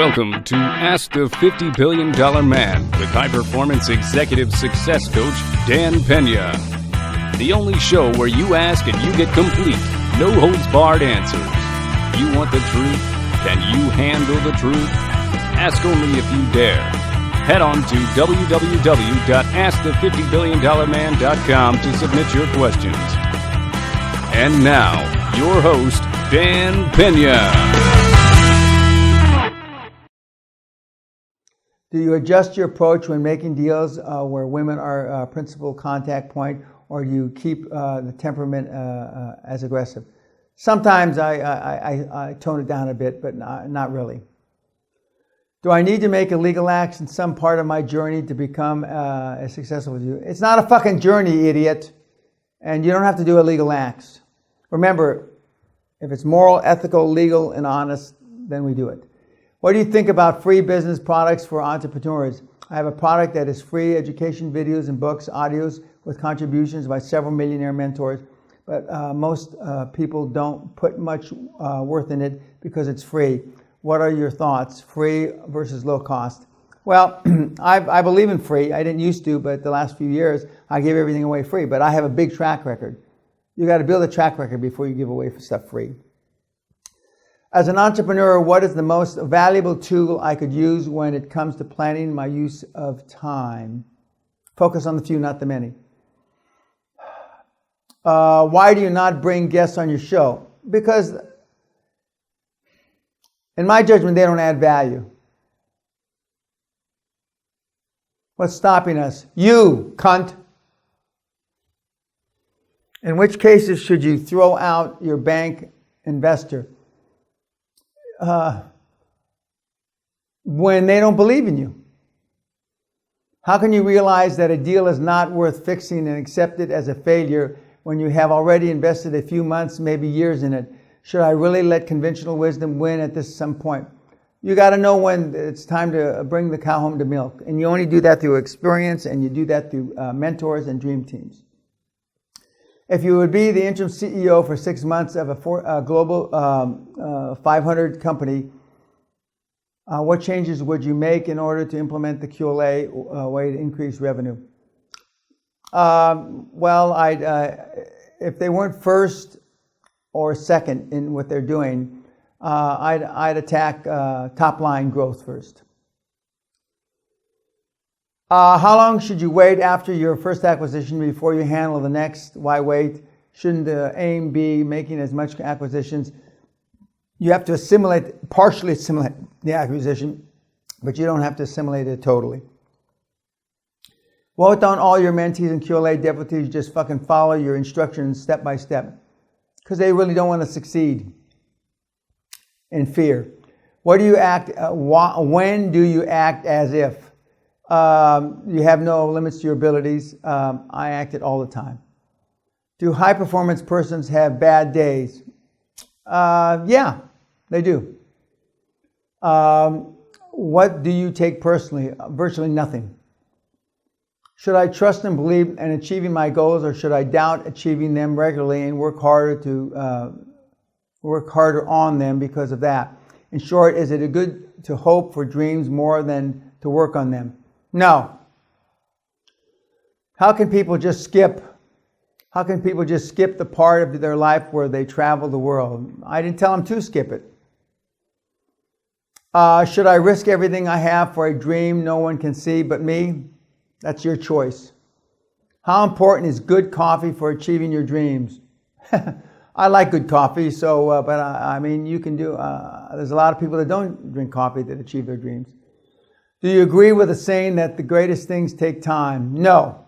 Welcome to Ask the $50 Billion Man with high-performance executive success coach Dan Peña. The only show where you ask and you get complete, no-holds-barred answers. You want the truth? Can you handle the truth? Ask only if you dare. Head on to www.askthefiftyBillionDollarMan.com to submit your questions. And now, your host, Dan Peña. Do you adjust your approach when making deals where women are a principal contact point, or do you keep the temperament as aggressive? Sometimes I tone it down a bit, but not really. Do I need to make illegal acts in some part of my journey to become as successful as you? It's not a fucking journey, idiot. And you don't have to do illegal acts. Remember, if it's moral, ethical, legal, and honest, then we do it. What do you think about free business products for entrepreneurs? I have a product that is free education videos and books, audios with contributions by several millionaire mentors, but most people don't put much worth in it because it's free. What are your thoughts? Free versus low cost? Well, I believe in free. I didn't used to, but the last few years I gave everything away free, but I have a big track record. You got to build a track record before you give away stuff free. As an entrepreneur, what is the most valuable tool I could use when it comes to planning my use of time? Focus on the few, not the many. Why do you not bring guests on your show? Because, in my judgment, they don't add value. What's stopping us? You, cunt. In which cases should you throw out your bank investor? When they don't believe in you. How can you realize that a deal is not worth fixing and accept it as a failure when you have already invested a few months, maybe years in it? Should I really let conventional wisdom win at some point? You got to know when it's time to bring the cow home to milk. And you only do that through experience, and you do that through mentors and dream teams. If you would be the interim CEO for 6 months of a global 500 company, what changes would you make in order to implement the QLA way to increase revenue? If they weren't first or second in what they're doing, I'd attack top line growth first. How long should you wait after your first acquisition before you handle the next? Why wait? Shouldn't the aim be making as much acquisitions? You have to partially assimilate the acquisition, but you don't have to assimilate it totally. Why don't all your mentees and QLA deputies just fucking follow your instructions step by step? Because they really don't want to succeed in fear. When do you act as if? You have no limits to your abilities. I act it all the time. Do high performance persons have bad days? Yeah, they do. What do you take personally? Virtually nothing. Should I trust and believe in achieving my goals, or should I doubt achieving them regularly and work harder on them because of that? In short, is it good to hope for dreams more than to work on them? No. How can people just skip the part of their life where they travel the world? I didn't tell them to skip it. Should I risk everything I have for a dream no one can see but me? That's your choice. How important is good coffee for achieving your dreams? I like good coffee, you can do, there's a lot of people that don't drink coffee that achieve their dreams. Do you agree with the saying that the greatest things take time? No.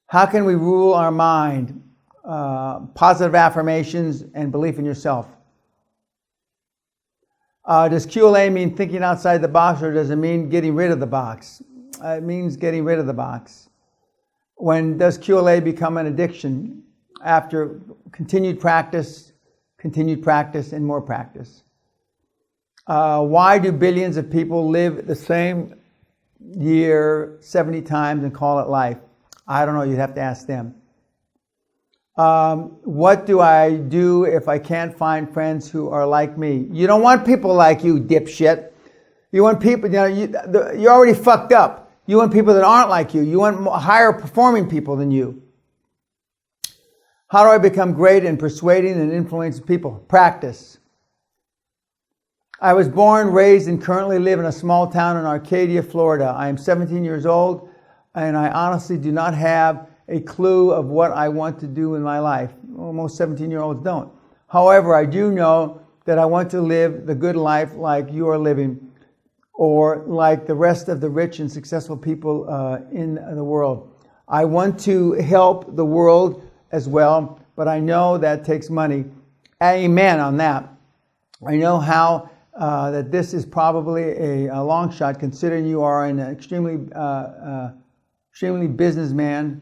How can we rule our mind? Positive affirmations and belief in yourself. Does QLA mean thinking outside the box, or does it mean getting rid of the box? It means getting rid of the box. When does QLA become an addiction? After continued practice, and more practice. Why do billions of people live the same year 70 times and call it life? I don't know. You'd have to ask them. What do I do if I can't find friends who are like me? You don't want people like you, dipshit. You want people, you're already fucked up. You want people that aren't like you. You want higher performing people than you. How do I become great in persuading and influencing people? Practice. I was born, raised, and currently live in a small town in Arcadia, Florida. I am 17 years old, and I honestly do not have a clue of what I want to do in my life. Well, most 17-year-olds don't. However, I do know that I want to live the good life like you are living, or like the rest of the rich and successful people in the world. I want to help the world as well, but I know that takes money. Amen on that. I know how that this is probably a long shot, considering you are an extremely businessman,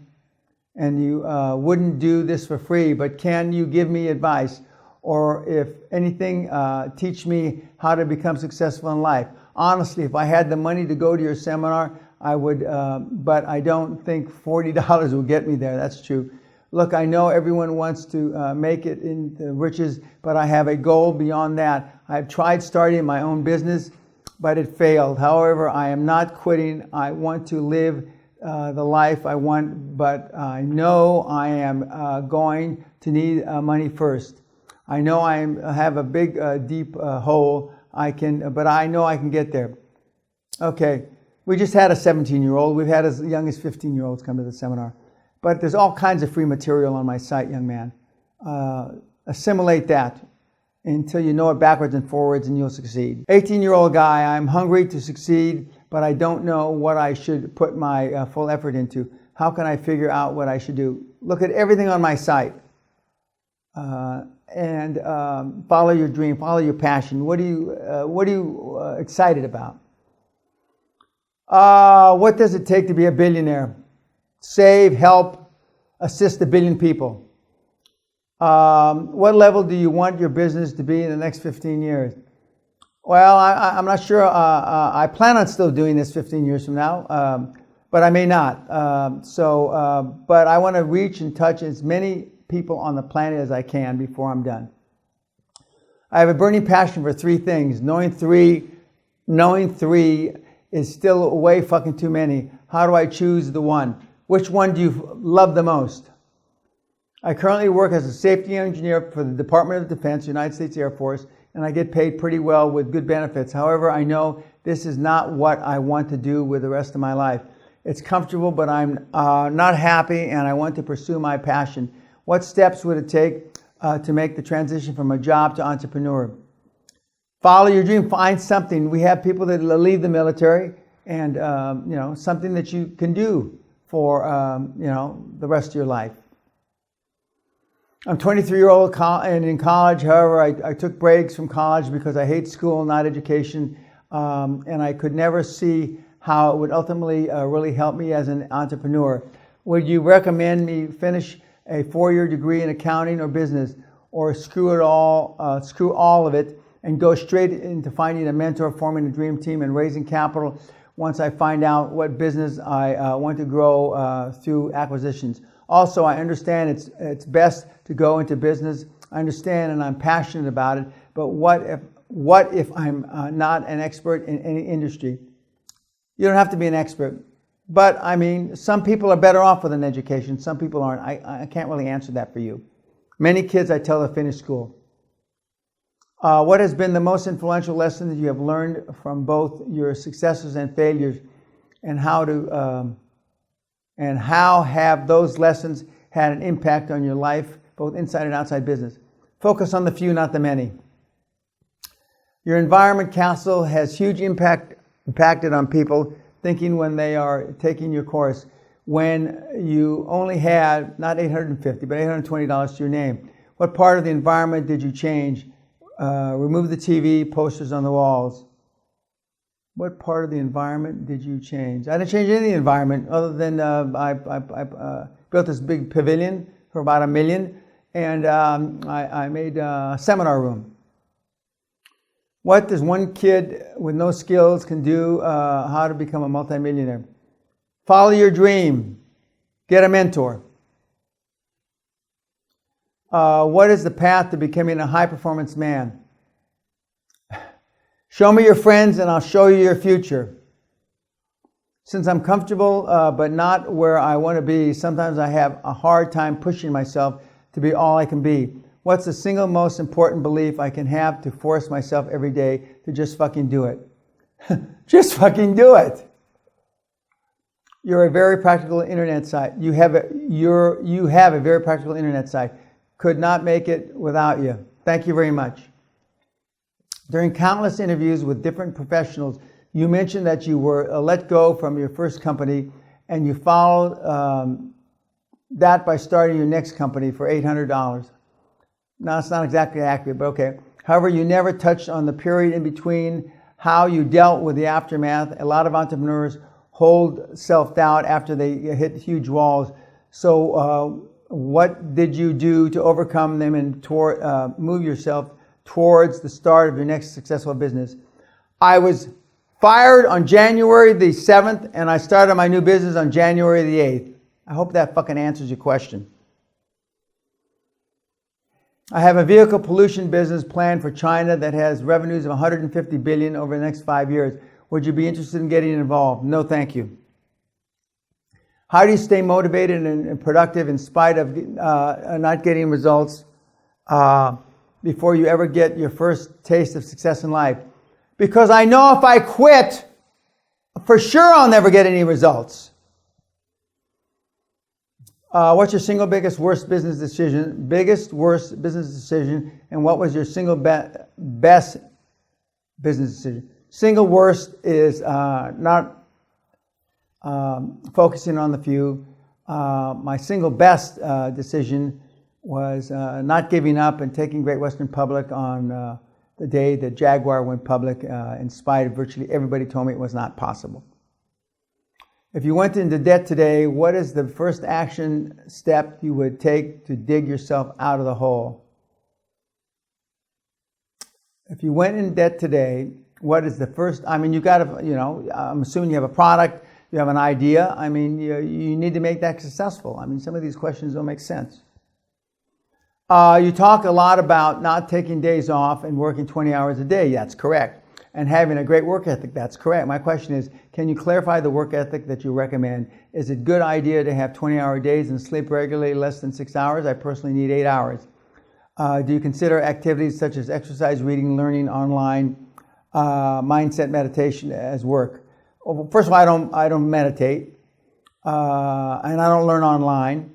and you wouldn't do this for free. But can you give me advice, or if anything, teach me how to become successful in life? Honestly, if I had the money to go to your seminar, I would, but I don't think $40 will get me there. That's true. Look, I know everyone wants to make it into riches, but I have a goal beyond that. I've tried starting my own business, but it failed. However, I am not quitting. I want to live the life I want, but I know I am going to need money first. I know I have a big, deep hole. But I know I can get there. Okay, we just had a 17-year-old. We've had as young as 15-year-olds come to the seminar. But there's all kinds of free material on my site, young man. Assimilate that until you know it backwards and forwards, and you'll succeed. 18-year-old guy, I'm hungry to succeed, but I don't know what I should put my full effort into. How can I figure out what I should do? Look at everything on my site. And follow your dream, follow your passion. What are you excited about? What does it take to be a billionaire? Save, help, assist 1 billion people. What level do you want your business to be in the next 15 years? Well, I'm not sure. I plan on still doing this 15 years from now, but I may not. But I want to reach and touch as many people on the planet as I can before I'm done. I have a burning passion for 3 things. Knowing three is still way fucking too many. How do I choose the one? Which one do you love the most? I currently work as a safety engineer for the Department of Defense, United States Air Force, and I get paid pretty well with good benefits. However, I know this is not what I want to do with the rest of my life. It's comfortable, but I'm not happy, and I want to pursue my passion. What steps would it take to make the transition from a job to entrepreneur? Follow your dream. Find something. We have people that leave the military, and something that you can do for the rest of your life. I'm 23-year-old and in college. However, I took breaks from college because I hate school, not education, and I could never see how it would ultimately really help me as an entrepreneur. Would you recommend me finish a 4-year degree in accounting or business, or screw all of it and go straight into finding a mentor, forming a dream team, and raising capital once I find out what business I want to grow through acquisitions? Also, I understand it's best to go into business. I understand, and I'm passionate about it. But what if I'm not an expert in any industry? You don't have to be an expert. But, I mean, some people are better off with an education. Some people aren't. I can't really answer that for you. Many kids I tell to finish school. What has been the most influential lesson that you have learned from both your successes and failures, and how have those lessons had an impact on your life, both inside and outside business? Focus on the few, not the many. Your environment castle has huge impacted on people thinking when they are taking your course. When you only had not $850 but $820 to your name, what part of the environment did you change? Remove the TV posters on the walls. What part of the environment did you change? I didn't change any of the environment other than I built this big pavilion for about $1 million, and I made a seminar room. What does one kid with no skills can do? How to become a multimillionaire? Follow your dream. Get a mentor. What is the path to becoming a high-performance man? Show me your friends and I'll show you your future. Since I'm comfortable but not where I want to be, sometimes I have a hard time pushing myself to be all I can be. What's the single most important belief I can have to force myself every day to just fucking do it? Just fucking do it. You're a very practical internet site. You have a very practical internet site. Could not make it without you. Thank you very much. During countless interviews with different professionals, you mentioned that you were let go from your first company and you followed that by starting your next company for $800. Now, it's not exactly accurate, but okay. However, you never touched on the period in between, how you dealt with the aftermath. A lot of entrepreneurs hold self-doubt after they hit huge walls. So what did you do to overcome them and move yourself towards the start of your next successful business? I was fired on January the 7th, and I started my new business on January the 8th. I hope that fucking answers your question. I have a vehicle pollution business planned for China that has revenues of $150 billion over the next 5 years. Would you be interested in getting involved? No, thank you. How do you stay motivated and productive in spite of not getting results before you ever get your first taste of success in life? Because I know if I quit, for sure I'll never get any results. What's your single worst business decision, and what was your single best business decision? Single worst is not focusing on the few. My single best decision was not giving up and taking Great Western public on the day that Jaguar went public, in spite of virtually everybody told me it was not possible. If you went into debt today, what is the first action step you would take to dig yourself out of the hole? If you went in debt today, what is the first, you got to, I'm assuming you have a product, you have an idea. You need to make that successful. Some of these questions don't make sense. You talk a lot about not taking days off and working 20 hours a day. That's correct. And having a great work ethic. That's correct. My question is, can you clarify the work ethic that you recommend? Is it a good idea to have 20-hour days and sleep regularly less than 6 hours? I personally need 8 hours. Do you consider activities such as exercise, reading, learning online, mindset meditation as work? Well, first of all, I don't meditate, and I don't learn online.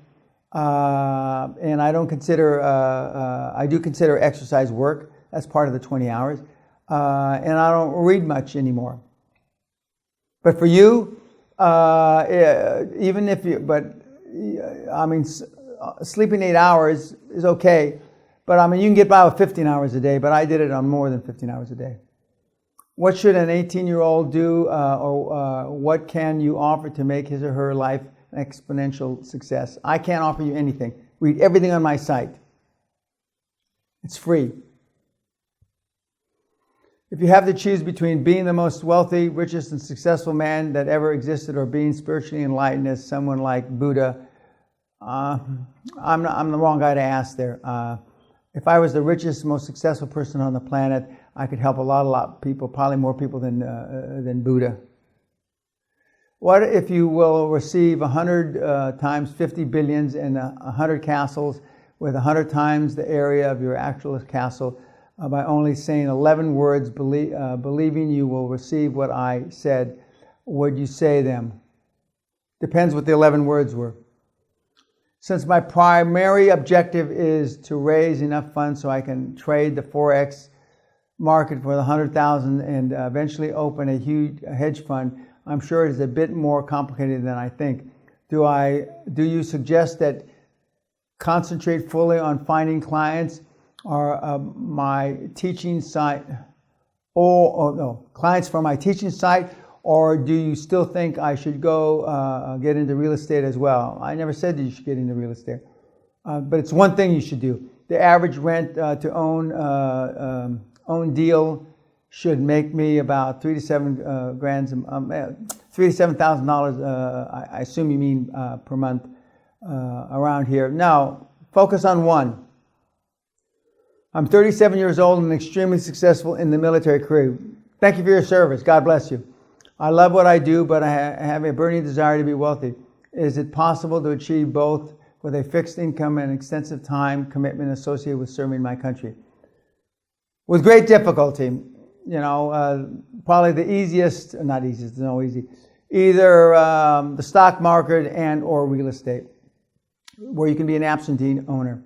And I don't consider, I do consider exercise work. That's part of the 20 hours. And I don't read much anymore. But for you, sleeping 8 hours is okay. But you can get by with 15 hours a day, but I did it on more than 15 hours a day. What should an 18-year-old do, or what can you offer to make his or her life an exponential success? I can't offer you anything. Read everything on my site. It's free. If you have to choose between being the most wealthy, richest, and successful man that ever existed, or being spiritually enlightened as someone like Buddha, I'm the wrong guy to ask there. If I was the richest, most successful person on the planet, I could help a lot of people, probably more people than Buddha. What if you will receive 100 times 50 billions and 100 castles with 100 times the area of your actual castle by only saying 11 words, believing you will receive what I said? Would you say them? Depends what the 11 words were. Since my primary objective is to raise enough funds so I can trade the Forex market for the 100,000 and eventually open a huge hedge fund, I'm sure it is a bit more complicated than I think. Do you suggest that concentrate fully on finding clients or my teaching site, clients for my teaching site, or do you still think I should go get into real estate as well? I never said that you should get into real estate, but it's one thing you should do. The average rent to own deal should make me about $3,000 to $7,000. I assume you mean per month around here. Now, focus on one. I'm 37 years old and extremely successful in the military career. Thank you for your service. God bless you. I love what I do, but I have a burning desire to be wealthy. Is it possible to achieve both with a fixed income and extensive time commitment associated with serving my country? With great difficulty. Probably the easiest, not easiest, no easy, either the stock market and or real estate, where you can be an absentee owner.